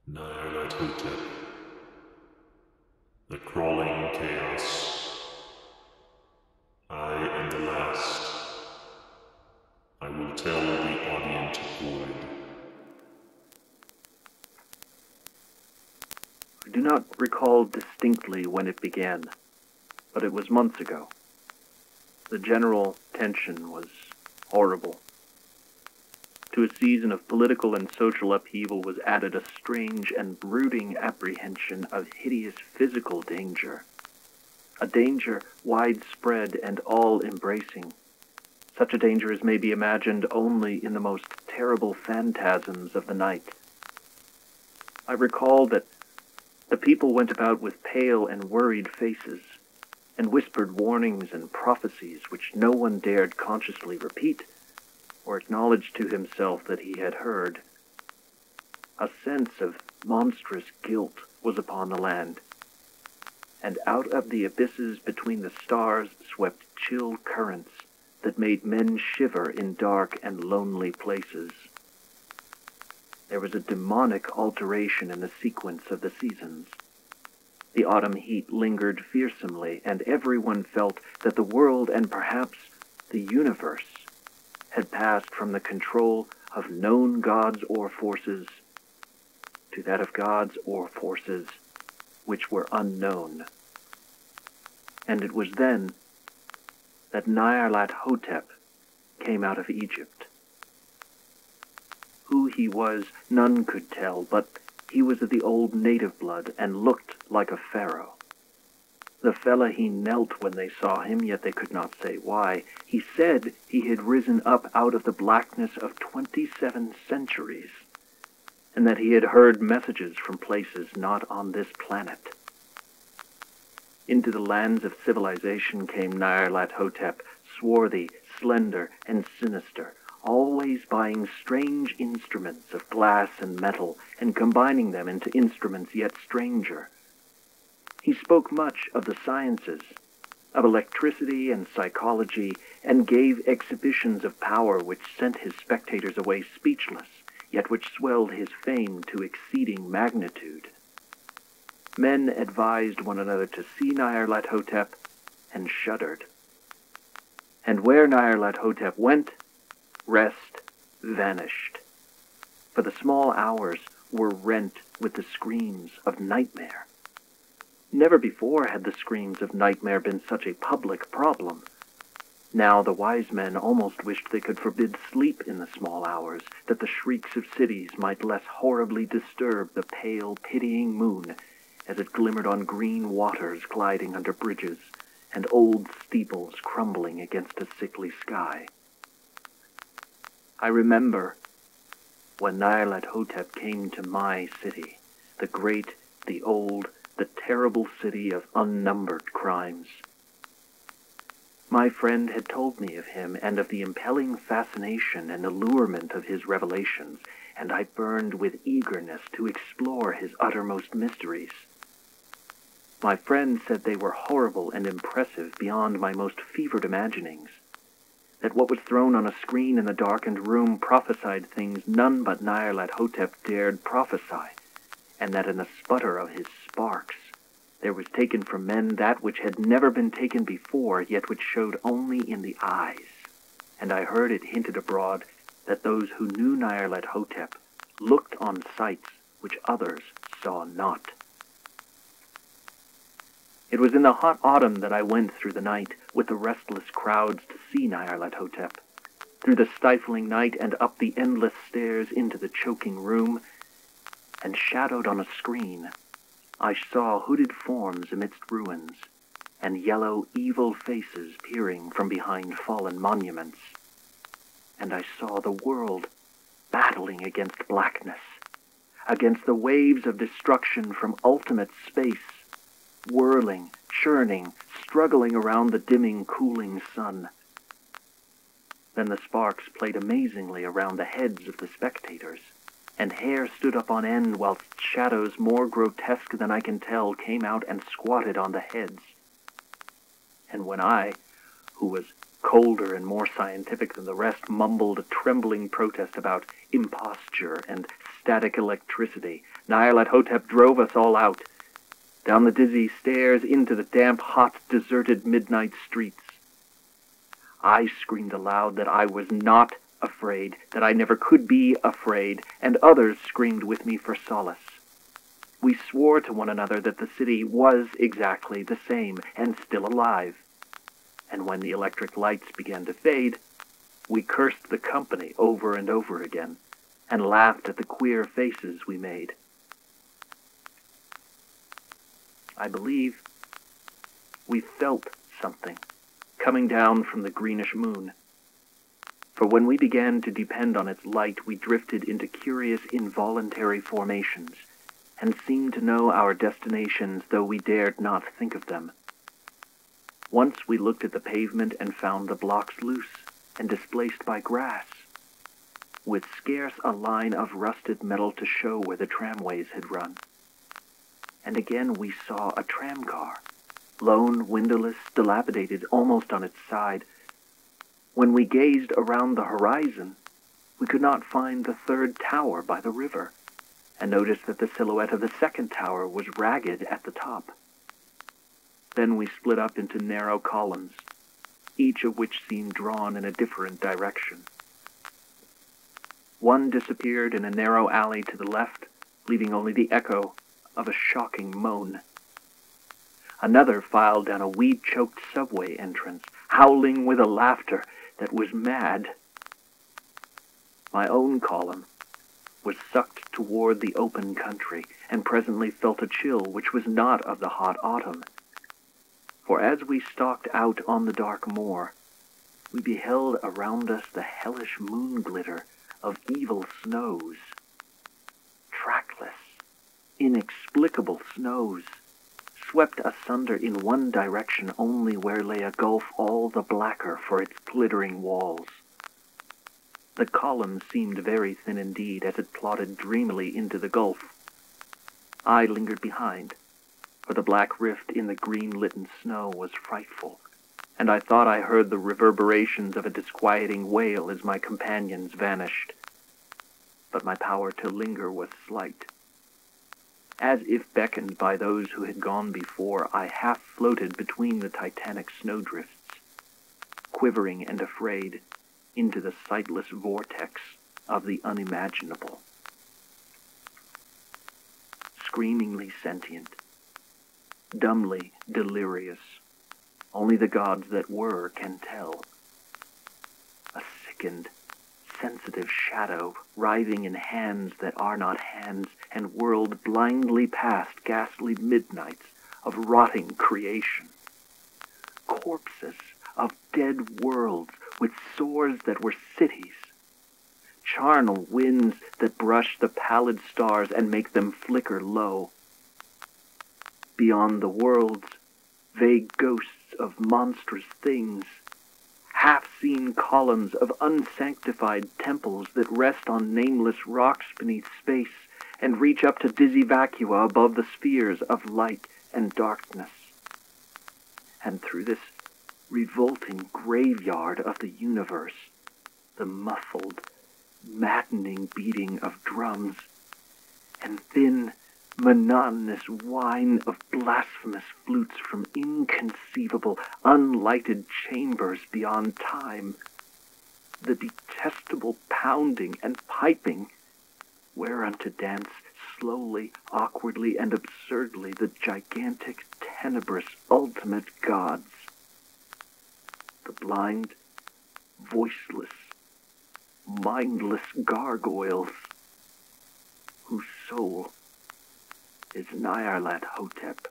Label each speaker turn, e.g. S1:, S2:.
S1: Nyarlathotep, the crawling chaos. I am the last. I will tell the audience void.
S2: I do not recall distinctly when it began, but it was months ago. The general tension was horrible. To a season of political and social upheaval was added a strange and brooding apprehension of hideous physical danger, a danger widespread and all-embracing, such a danger as may be imagined only in the most terrible phantasms of the night. I recall that the people went about with pale and worried faces, and whispered warnings and prophecies which no one dared consciously repeat, or acknowledge to himself that he had heard. A sense of monstrous guilt was upon the land, and out of the abysses between the stars swept chill currents that made men shiver in dark and lonely places. There was a demonic alteration in the sequence of the seasons. The autumn heat lingered fearsomely, and everyone felt that the world and perhaps the universe had passed from the control of known gods or forces to that of gods or forces which were unknown. And it was then that Nyarlathotep came out of Egypt. Who he was, none could tell, but he was of the old native blood and looked like a pharaoh. The Fellahi knelt when they saw him, yet they could not say why. He said he had risen up out of the blackness of 27 centuries, and that he had heard messages from places not on this planet. Into the lands of civilization came Nyarlathotep, swarthy, slender, and sinister, always buying strange instruments of glass and metal and combining them into instruments yet stranger. He spoke much of the sciences, of electricity and psychology, and gave exhibitions of power which sent his spectators away speechless, yet which swelled his fame to exceeding magnitude. Men advised one another to see Nyarlathotep and shuddered. And where Nyarlathotep went, rest vanished, for the small hours were rent with the screams of nightmare. Never before had the screams of nightmare been such a public problem. Now the wise men almost wished they could forbid sleep in the small hours, that the shrieks of cities might less horribly disturb the pale, pitying moon as it glimmered on green waters gliding under bridges and old steeples crumbling against a sickly sky. I remember when Nyarlathotep came to my city, the great, the old, the terrible city of unnumbered crimes. My friend had told me of him and of the impelling fascination and allurement of his revelations, and I burned with eagerness to explore his uttermost mysteries. My friend said they were horrible and impressive beyond my most fevered imaginings, that what was thrown on a screen in the darkened room prophesied things none but Nyarlathotep dared prophesy, and that in the sputter of his sparks there was taken from men that which had never been taken before, yet which showed only in the eyes. And I heard it hinted abroad that those who knew Nyarlathotep looked on sights which others saw not. It was in the hot autumn that I went through the night with the restless crowds to see Nyarlathotep, through the stifling night and up the endless stairs into the choking room, and shadowed on a screen, I saw hooded forms amidst ruins, and yellow, evil faces peering from behind fallen monuments. And I saw the world battling against blackness, against the waves of destruction from ultimate space, whirling, churning, struggling around the dimming, cooling sun. Then the sparks played amazingly around the heads of the spectators, and hair stood up on end whilst shadows more grotesque than I can tell came out and squatted on the heads. And when I, who was colder and more scientific than the rest, mumbled a trembling protest about imposture and static electricity. Nyarlathotep drove us all out, down the dizzy stairs into the damp, hot, deserted midnight streets. I screamed aloud that I was not afraid, that I never could be afraid, and others screamed with me for solace. We swore to one another that the city was exactly the same and still alive. And when the electric lights began to fade, we cursed the company over and over again and laughed at the queer faces we made. I believe we felt something coming down from the greenish moon. For when we began to depend on its light, we drifted into curious involuntary formations and seemed to know our destinations, though we dared not think of them. Once we looked at the pavement and found the blocks loose and displaced by grass, with scarce a line of rusted metal to show where the tramways had run. And again we saw a tramcar, lone, windowless, dilapidated, almost on its side. When we gazed around the horizon, we could not find the third tower by the river, and noticed that the silhouette of the second tower was ragged at the top. Then we split up into narrow columns, each of which seemed drawn in a different direction. One disappeared in a narrow alley to the left, leaving only the echo of a shocking moan. Another filed down a weed-choked subway entrance, howling with a laughter that was mad. My own column was sucked toward the open country, and presently felt a chill which was not of the hot autumn. For as we stalked out on the dark moor, we beheld around us the hellish moon glitter of evil snows. Trackless, inexplicable snows, swept asunder in one direction only, where lay a gulf all the blacker for its glittering walls. The column seemed very thin indeed as it plodded dreamily into the gulf. I lingered behind, for the black rift in the green-litten snow was frightful, and I thought I heard the reverberations of a disquieting wail as my companions vanished. But my power to linger was slight. As if beckoned by those who had gone before, I half floated between the titanic snowdrifts, quivering and afraid, into the sightless vortex of the unimaginable. Screamingly sentient, dumbly delirious, only the gods that were can tell. A sickened, sensitive shadow writhing in hands that are not hands, and whirled blindly past ghastly midnights of rotting creation. Corpses of dead worlds with sores that were cities. Charnel winds that brush the pallid stars and make them flicker low. Beyond the worlds, vague ghosts of monstrous things, half-seen columns of unsanctified temples that rest on nameless rocks beneath space and reach up to dizzy vacua above the spheres of light and darkness. And through this revolting graveyard of the universe, the muffled, maddening beating of drums, and thin, monotonous whine of blasphemous flutes from inconceivable, unlighted chambers beyond time, the detestable pounding and piping whereunto dance slowly, awkwardly, and absurdly the gigantic, tenebrous, ultimate gods. The blind, voiceless, mindless gargoyles, whose soul is Nyarlathotep.